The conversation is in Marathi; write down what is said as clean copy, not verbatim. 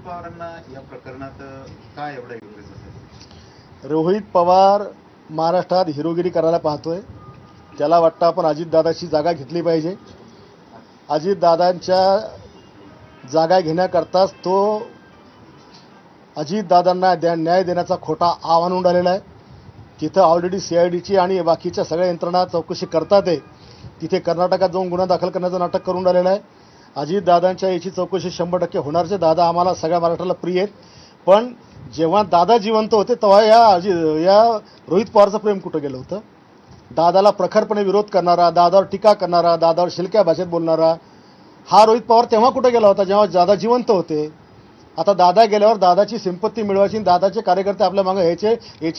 पवारांना या प्रकरणात काय एवढा इंटरेस्ट असेल? रोहित पवार महाराष्ट्रात हिरोगिरी करायला पाहतोय. त्याला वाटतं आपण अजितदादाची जागा घेतली पाहिजे. अजितदादांच्या जागा घेण्याकरताच तो अजितदादांना न्याय देण्याचा खोटा आव्हान उडालेला आहे. तिथं ऑलरेडी CIDची आणि बाकीच्या सगळ्या यंत्रणा चौकशी करतात आहे. तिथे कर्नाटकात जाऊन गुन्हा दाखल करण्याचं नाटक करून राहिलेलं आहे. अजितदादांच्या याची चौकशी 100% होणारच आहे. दादा आम्हाला सगळ्या महाराष्ट्राला प्रिय आहेत. पण जेव्हा दादा जिवंत होते तेव्हा या रोहित पवारचं प्रेम कुठं गेलं होतं? दादाला प्रखरपणे विरोध करणारा, दादावर टीका करणारा, दादावर शिलक्या भाषेत बोलणारा हा रोहित पवार तेव्हा कुठं गेला होता जेव्हा दादा जिवंत होते. आता दादा गेल्यावर दादाची सिंपत्ती मिळवायची, दादाचे कार्यकर्ते आपल्या मागे यायचे